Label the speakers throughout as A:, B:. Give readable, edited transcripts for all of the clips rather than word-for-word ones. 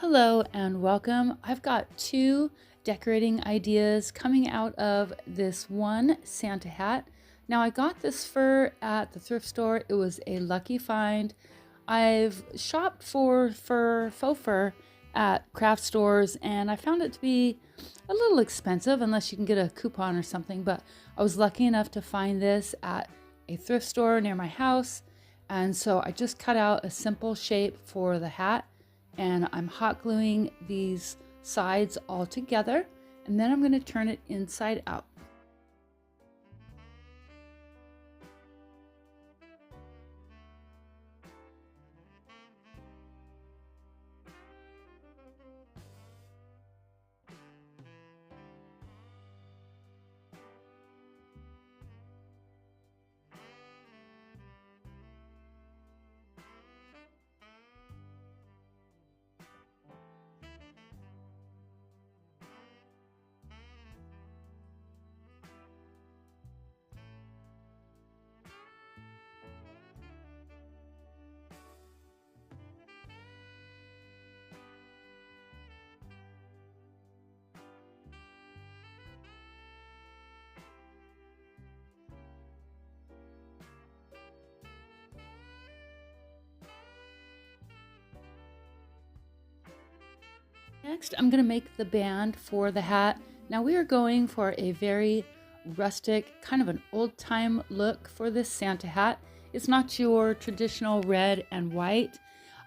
A: Hello and welcome. I've got two decorating ideas coming out of this one Santa hat. Now I got this fur at the thrift store. It was a lucky find. I've shopped for faux fur at craft stores and I found it to be a little expensive unless you can get a coupon or something, but I was lucky enough to find this at a thrift store near my house. And so I just cut out a simple shape for the hat and I'm hot gluing these sides all together, and then I'm going to turn it inside out. Next, I'm going to make the band for the hat. Now we are going for a very rustic, kind of an old-time look for this Santa hat. It's not your traditional red and white.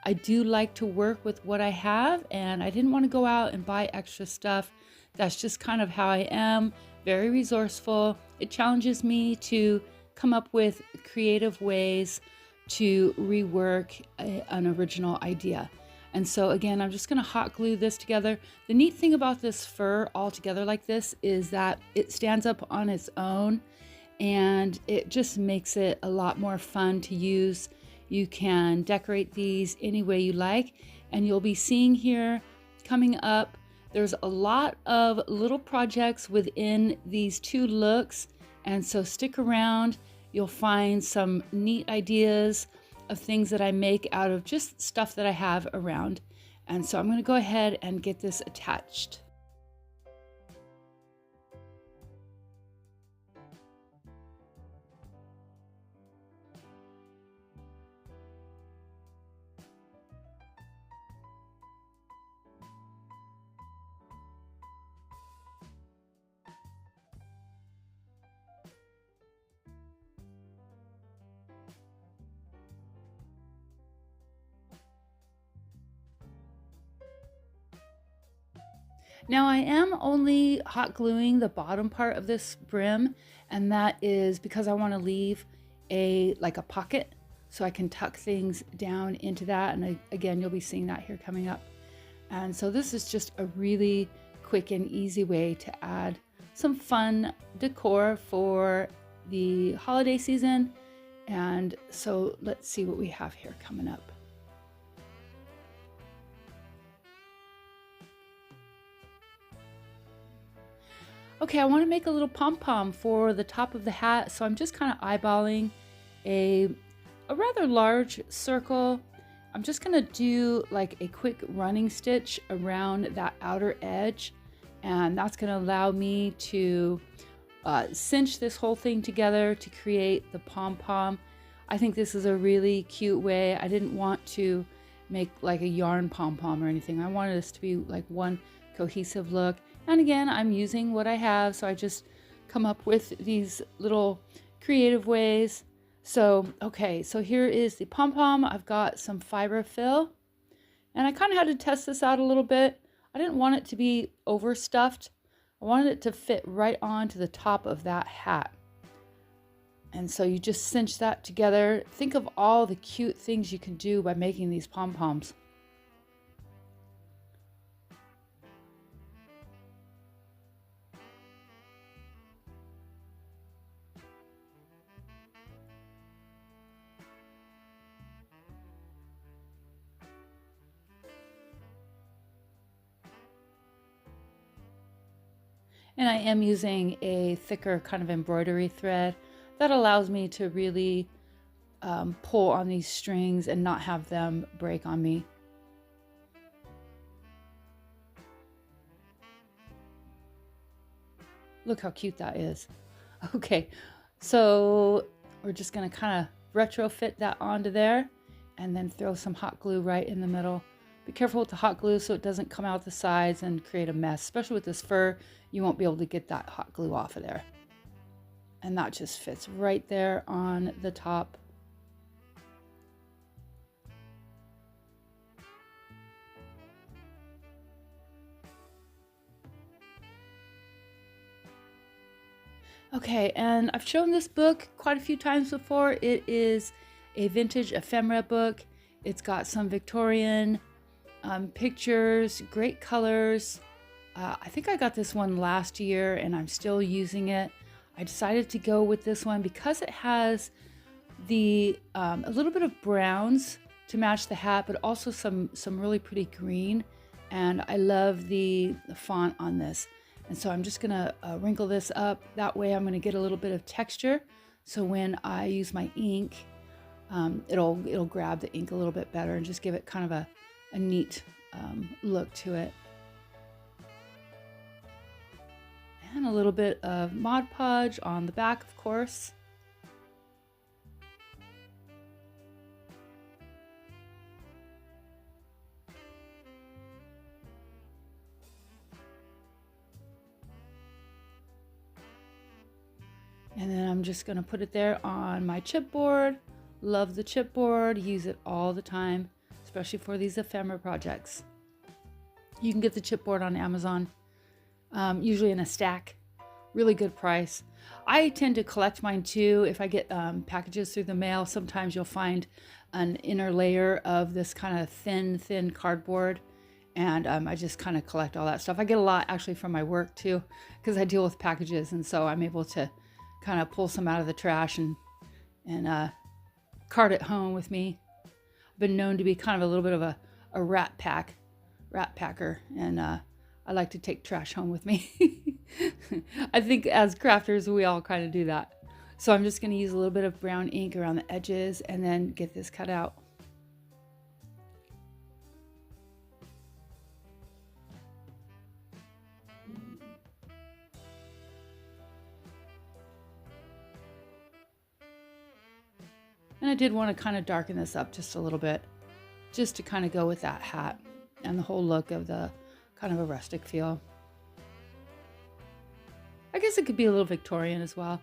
A: I do like to work with what I have, and I didn't want to go out and buy extra stuff. That's just kind of how I am, very resourceful. It challenges me to come up with creative ways to rework an original idea. And so again, I'm just going to hot glue this together. The neat thing about this fur all together like this is that it stands up on its own and it just makes it a lot more fun to use. You can decorate these any way you like, and you'll be seeing here coming up, there's a lot of little projects within these two looks. And so stick around, you'll find some neat ideas of things that I make out of just stuff that I have around. And so I'm going to go ahead and get this attached. Now I am only hot gluing the bottom part of this brim, and that is because I want to leave a pocket so I can tuck things down into that. And again, you'll be seeing that here coming up. And so this is just a really quick and easy way to add some fun decor for the holiday season. And so let's see what we have here coming up. Okay, I want to make a little pom-pom for the top of the hat, so I'm just kind of eyeballing a rather large circle. I'm just going to do like a quick running stitch around that outer edge, and that's going to allow me to cinch this whole thing together to create the pom-pom. I think this is a really cute way. I didn't want to make like a yarn pom-pom or anything. I wanted this to be like one cohesive look. And again, I'm using what I have, so I just come up with these little creative ways. So, okay, so here is the pom-pom. I've got some fiber fill, and I kind of had to test this out a little bit. I didn't want it to be overstuffed. I wanted it to fit right onto the top of that hat. And so you just cinch that together. Think of all the cute things you can do by making these pom-poms. And I am using a thicker kind of embroidery thread that allows me to really pull on these strings and not have them break on me. Look how cute that is. Okay, so we're just gonna kind of retrofit that onto there and then throw some hot glue right in the middle. Be careful with the hot glue so it doesn't come out the sides and create a mess. Especially with this fur, you won't be able to get that hot glue off of there. And that just fits right there on the top. Okay, and I've shown this book quite a few times before. It is a vintage ephemera book. It's got some Victorian pictures, great colors. I think I got this one last year and I'm still using it. I decided to go with this one because it has the a little bit of browns to match the hat, but also some really pretty green. And I love the font on this. And so I'm just gonna wrinkle this up. That way I'm gonna get a little bit of texture. So when I use my ink, it'll grab the ink a little bit better and just give it kind of a neat look to it. And a little bit of Mod Podge on the back, of course. And then I'm just going to put it there on my chipboard. Love the chipboard, use it all the time, especially for these ephemera projects. You can get the chipboard on Amazon, usually in a stack. Really good price. I tend to collect mine too. If I get packages through the mail, sometimes you'll find an inner layer of this kind of thin cardboard. And I just kind of collect all that stuff. I get a lot actually from my work too, because I deal with packages. And so I'm able to kind of pull some out of the trash and cart it home with me. I've been known to be kind of a little bit of a rat packer, and I like to take trash home with me. I think as crafters, we all kind of do that. So I'm just going to use a little bit of brown ink around the edges and then get this cut out. And I did want to kind of darken this up just a little bit, just to kind of go with that hat and the whole look of the kind of a rustic feel. I guess it could be a little Victorian as well.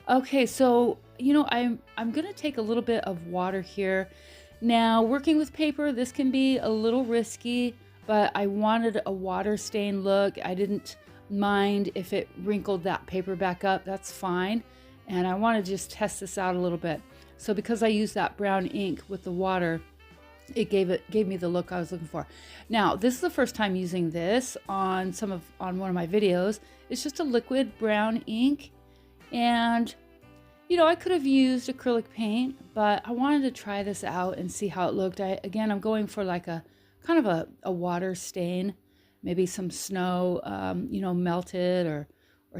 A: Okay, so, you know, I'm going to take a little bit of water here. Now, working with paper, this can be a little risky, but I wanted a water stain look. I didn't mind if it wrinkled that paper back up. That's fine. And I want to just test this out a little bit. So because I used that brown ink with the water, it gave me the look I was looking for. Now, this is the first time using this on one of my videos. It's just a liquid brown ink, and you know, I could have used acrylic paint, but I wanted to try this out and see how it looked. Again, I'm going for like a kind of a water stain, maybe some snow, you know, melted or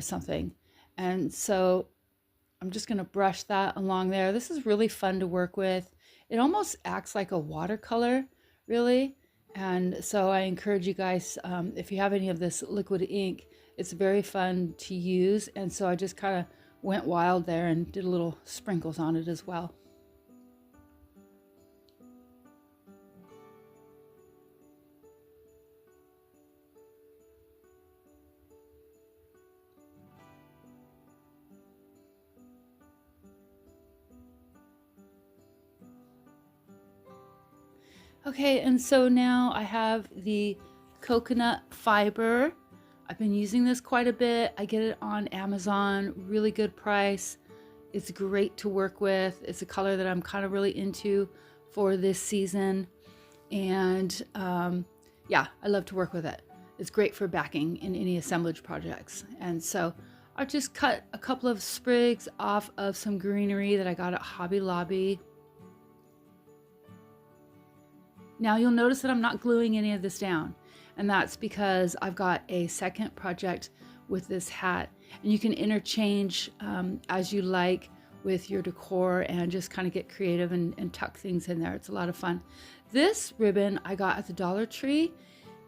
A: something. And so I'm just going to brush that along there. This is really fun to work with. It almost acts like a watercolor, really. And so I encourage you guys, if you have any of this liquid ink, it's very fun to use. And so I just kind of went wild there and did a little sprinkles on it as well. Okay, and so now I have the coconut fiber. I've been using this quite a bit. I get it on Amazon, really good price. It's great to work with. It's a color that I'm kind of really into for this season. And yeah, I love to work with it. It's great for backing in any assemblage projects. And so I just cut a couple of sprigs off of some greenery that I got at Hobby Lobby. Now you'll notice that I'm not gluing any of this down, and that's because I've got a second project with this hat, and you can interchange as you like with your decor and just kind of get creative and tuck things in there. It's a lot of fun. This ribbon I got at the Dollar Tree,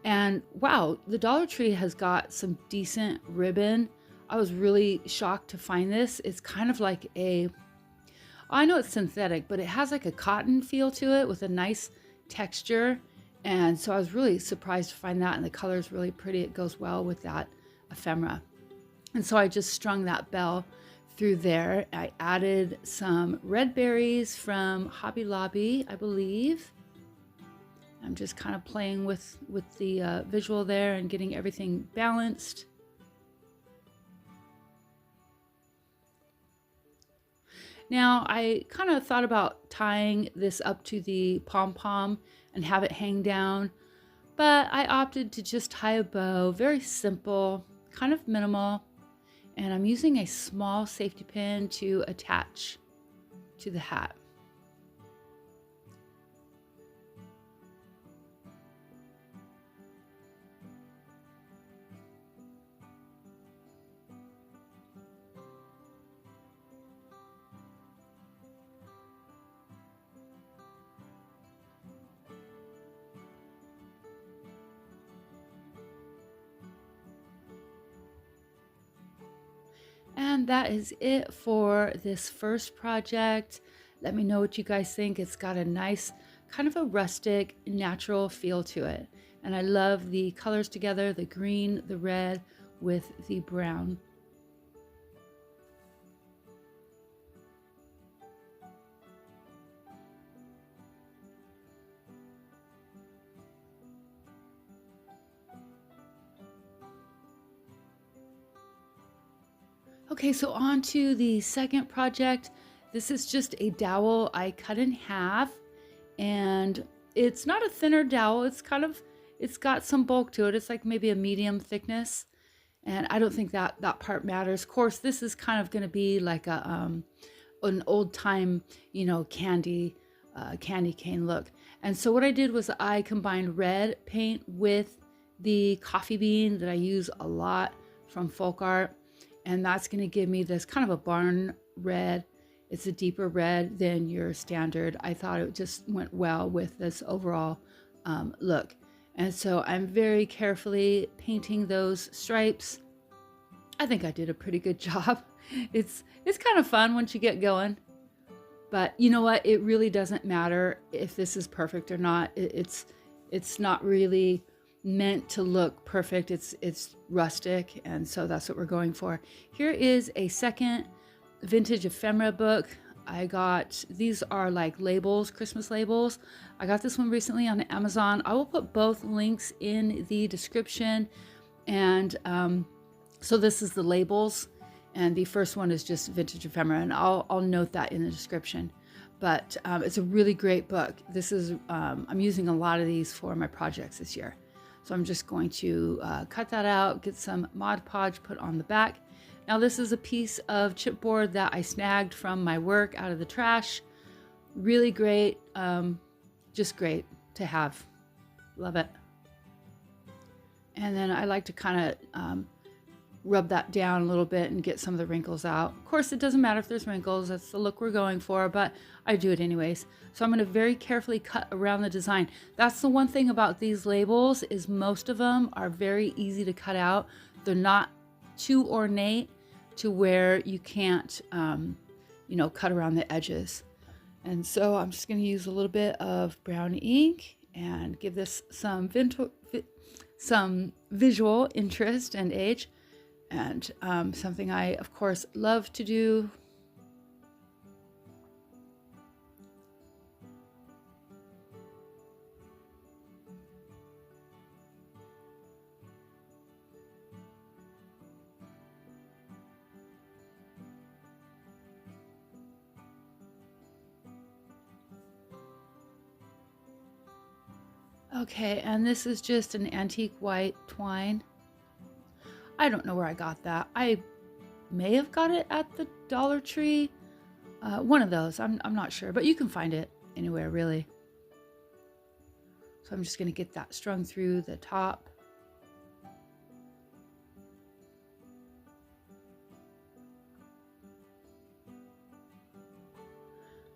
A: and wow, the Dollar Tree has got some decent ribbon. I was really shocked to find this. It's kind of like I know it's synthetic, but it has like a cotton feel to it with a nice texture. And so I was really surprised to find that, and the color is really pretty. It goes well with that ephemera. And so I just strung that bell through there. I added some red berries from Hobby Lobby, I believe. I'm just kind of playing with the visual there and getting everything balanced. Now I kind of thought about tying this up to the pom-pom and have it hang down, but I opted to just tie a bow, very simple, kind of minimal, and I'm using a small safety pin to attach to the hat. And that is it for this first project. Let me know what you guys think. It's got a nice kind of a rustic, natural feel to it. And I love the colors together, the green, the red with the brown. Okay, so on to the second project. This is just a dowel I cut in half, and it's not a thinner dowel. It's got some bulk to it. It's like maybe a medium thickness, and I don't think that part matters. Of course, this is kind of going to be like an old time, candy cane look. And so what I did was I combined red paint with the coffee bean that I use a lot from folk art. And that's going to give me this kind of a barn red. It's a deeper red than your standard. I thought it just went well with this overall look. And so I'm very carefully painting those stripes. I think I did a pretty good job. It's kind of fun once you get going. But you know what? It really doesn't matter if this is perfect or not. It's not really meant to look perfect. It's rustic, and so that's what we're going for. Here is a second vintage ephemera book. I got, these are like labels, Christmas labels. I got this one recently on Amazon. I will put both links in the description. And so this is the labels, and the first one is just vintage ephemera, and I'll note that in the description. But it's a really great book. This is I'm using a lot of these for my projects this year. So I'm just going to cut that out, get some Mod Podge put on the back. Now this is a piece of chipboard that I snagged from my work out of the trash. Really great, just great to have. Love it. And then I like to kind of rub that down a little bit and get some of the wrinkles out. Of course, it doesn't matter if there's wrinkles. That's the look we're going for, but I do it anyways. So I'm going to very carefully cut around the design. That's the one thing about these labels, is most of them are very easy to cut out. They're not too ornate to where you can't, cut around the edges. And so I'm just going to use a little bit of brown ink and give this some visual interest and age. And something I, of course, love to do. Okay, and this is just an antique white twine. I don't know where I got that. I may have got it at the Dollar Tree. One of those. I'm not sure, but you can find it anywhere really. So I'm just going to get that strung through the top.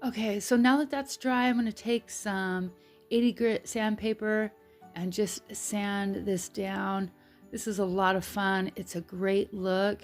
A: Okay, so now that that's dry, I'm going to take some 80 grit sandpaper and just sand this down. This is a lot of fun. It's a great look.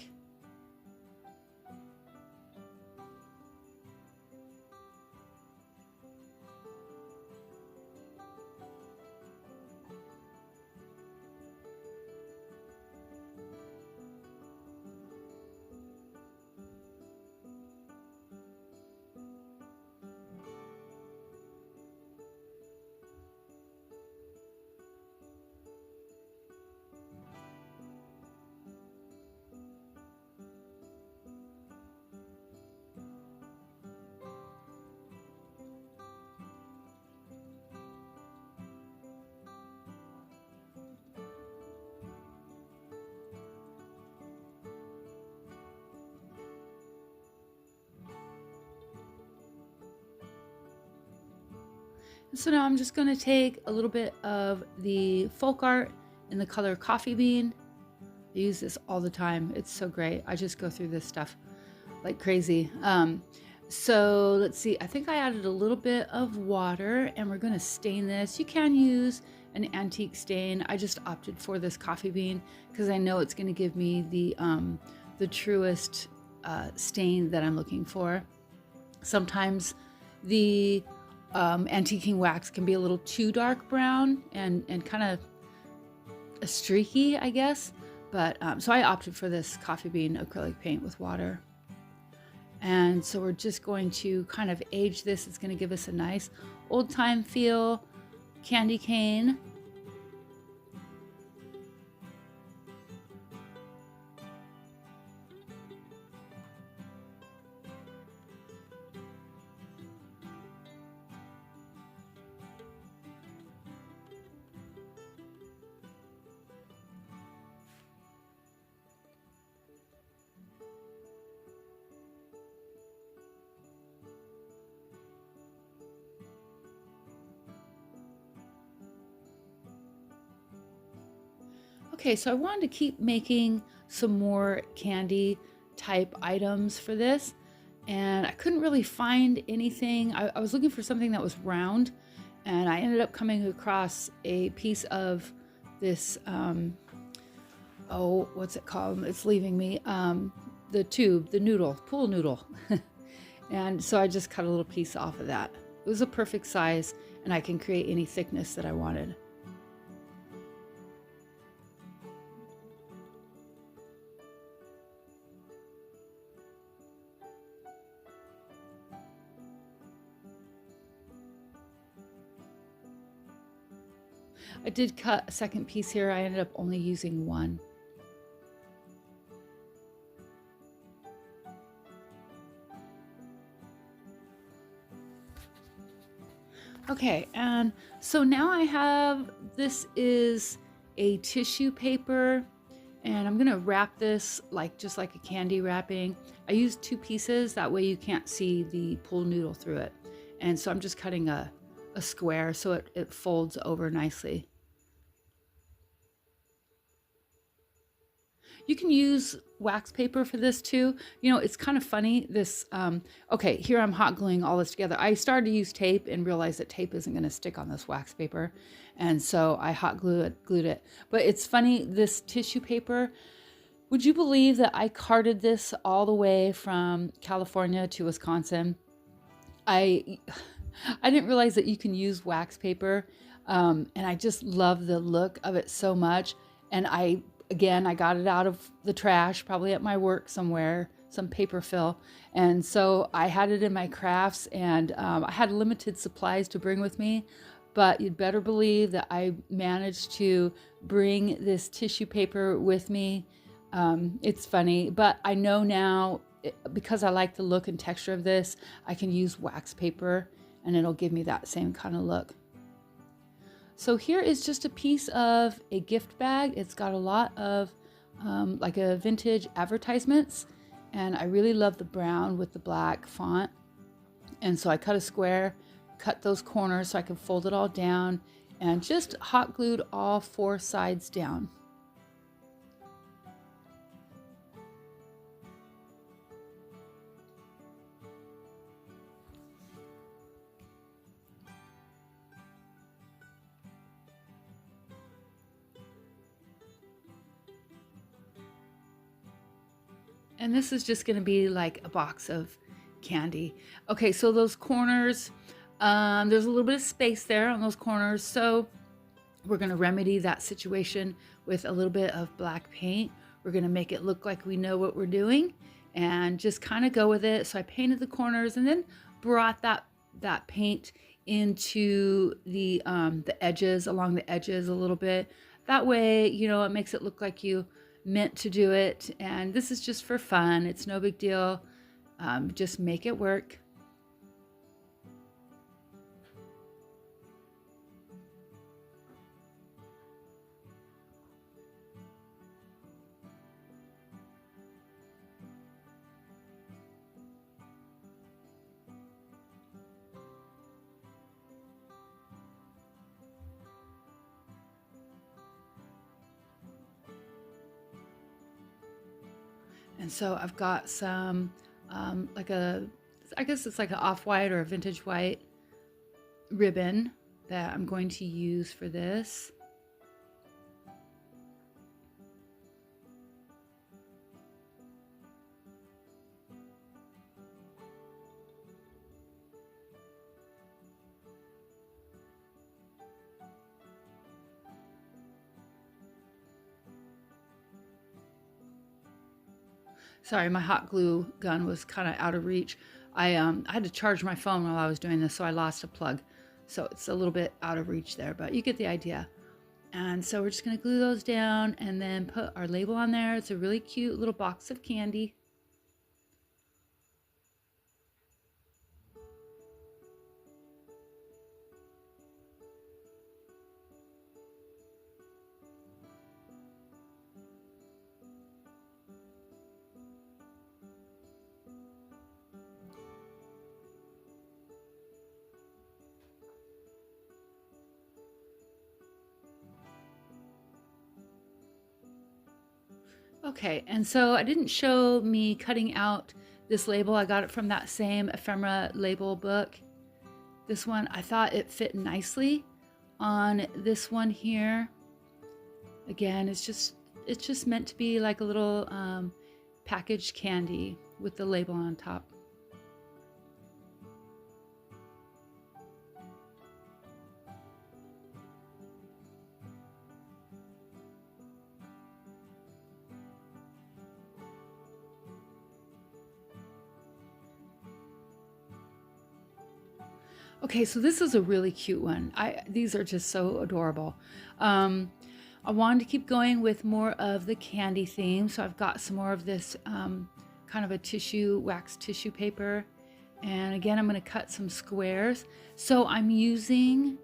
A: So now I'm just going to take a little bit of the folk art in the color coffee bean. I use this all the time. It's so great. I just go through this stuff like crazy. So let's see, I think I added a little bit of water and we're going to stain this. You can use an antique stain. I just opted for this coffee bean because I know it's going to give me the truest stain that I'm looking for. Sometimes the antiquing wax can be a little too dark brown and kind of streaky, I guess. But so I opted for this coffee bean acrylic paint with water. And so we're just going to kind of age this. It's going to give us a nice old time feel, candy cane. Okay, so I wanted to keep making some more candy type items for this, and I couldn't really find anything. I was looking for something that was round, and I ended up coming across a piece of this, oh, what's it called? It's leaving me. The tube, the noodle, pool noodle. And so I just cut a little piece off of that. It was a perfect size, and I can create any thickness that I wanted. I did cut a second piece here. I ended up only using one. Okay, and so now I have, this is a tissue paper, and I'm gonna wrap this just like a candy wrapping. I used two pieces, that way you can't see the pool noodle through it. And so I'm just cutting a square so it folds over nicely. You can use wax paper for this too. You know, it's kind of funny, this, okay, here I'm hot gluing all this together. I started to use tape and realized that tape isn't gonna stick on this wax paper. And so I glued it. But it's funny, this tissue paper, would you believe that I carted this all the way from California to Wisconsin? I didn't realize that you can use wax paper, and I just love the look of it so much. And again, I got it out of the trash, probably at my work somewhere, some paper fill. And so I had it in my crafts, and I had limited supplies to bring with me, but you'd better believe that I managed to bring this tissue paper with me. It's funny, but I know now, because I like the look and texture of this, I can use wax paper and it'll give me that same kind of look. So here is just a piece of a gift bag. It's got a lot of like a vintage advertisements, and I really love the brown with the black font. And so I cut a square, cut those corners so I can fold it all down, and just hot glued all four sides down. And this is just gonna be like a box of candy. Okay, so those corners, there's a little bit of space there on those corners. So we're gonna remedy that situation with a little bit of black paint. We're gonna make it look like we know what we're doing and just kind of go with it. So I painted the corners and then brought that paint into the edges, along the edges a little bit. That way, you know, it makes it look like you meant to do it. And this is just for fun. It's no big deal. Just make it work. And so I've got some I guess it's like an off-white or a vintage white ribbon that I'm going to use for this. Sorry, my hot glue gun was kind of out of reach. I had to charge my phone while I was doing this, so I lost a plug. So it's a little bit out of reach there, but you get the idea. And so we're just going to glue those down and then put our label on there. It's a really cute little box of candy. Okay, and so I didn't show me cutting out this label. I got it from that same ephemera label book. This one, I thought it fit nicely on this one here. Again, it's just meant to be like a little packaged candy with the label on top. Okay, so this is a really cute one. These are just so adorable. I wanted to keep going with more of the candy theme, so I've got some more of this kind of a wax tissue paper. And again, I'm going to cut some squares. So I'm using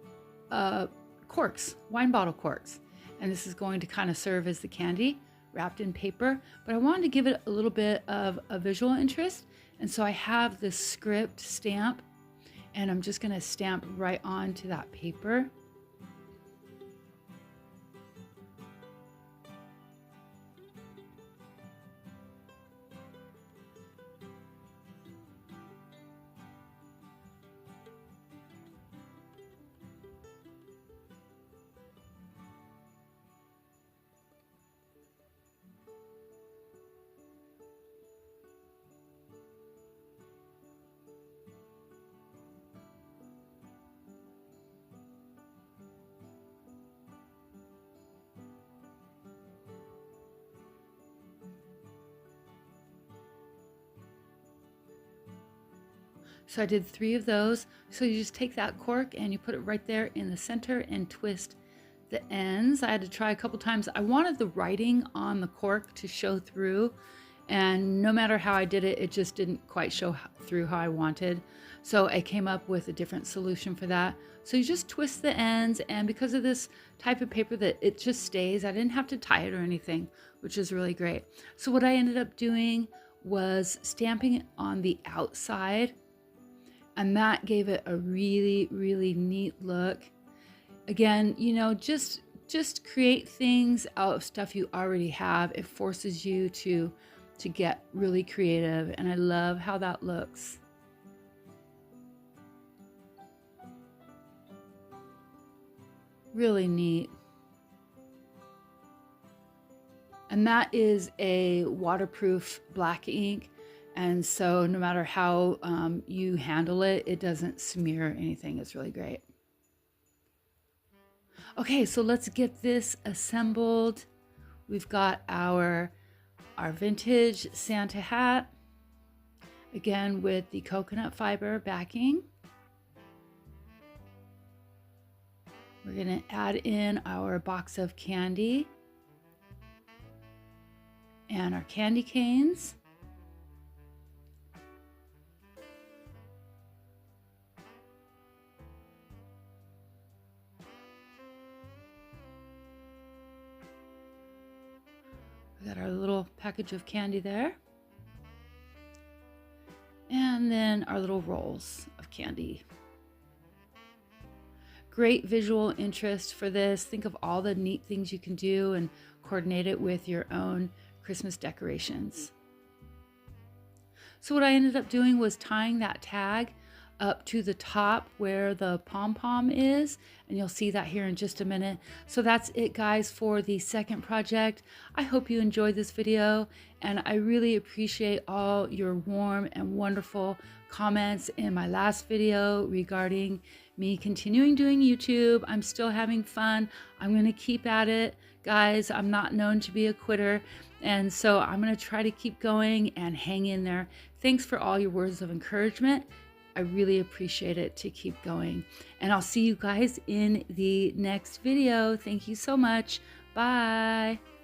A: corks, wine bottle corks. And this is going to kind of serve as the candy wrapped in paper. But I wanted to give it a little bit of a visual interest. And so I have this script stamp. And I'm just going to stamp right onto that paper. So I did 3 of those. So you just take that cork and you put it right there in the center and twist the ends. I had to try a couple times. I wanted the writing on the cork to show through, and no matter how I did it, it just didn't quite show through how I wanted. So I came up with a different solution for that. So you just twist the ends, and because of this type of paper that it just stays, I didn't have to tie it or anything, which is really great. So what I ended up doing was stamping it on the outside, and that gave it a really, really neat look. Again, you know, just create things out of stuff you already have. It forces you to get really creative, and I love how that looks. Really neat. And that is a waterproof black ink. And so no matter how you handle it, it doesn't smear anything. It's really great. Okay, so let's get this assembled. We've got our vintage Santa hat, again with the coconut fiber backing. We're gonna add in our box of candy and our candy canes. We got our little package of candy there. And then our little rolls of candy. Great visual interest for this. Think of all the neat things you can do and coordinate it with your own Christmas decorations. So what I ended up doing was tying that tag up to the top where the pom-pom is, and you'll see that here in just a minute. So that's it, guys, for the second project. I hope you enjoyed this video, and I really appreciate all your warm and wonderful comments in my last video regarding me continuing doing YouTube. I'm still having fun. I'm going to keep at it, guys. I'm not known to be a quitter, and so I'm going to try to keep going and hang in there. Thanks for all your words of encouragement. I really appreciate it to keep going. And I'll see you guys in the next video. Thank you so much. Bye.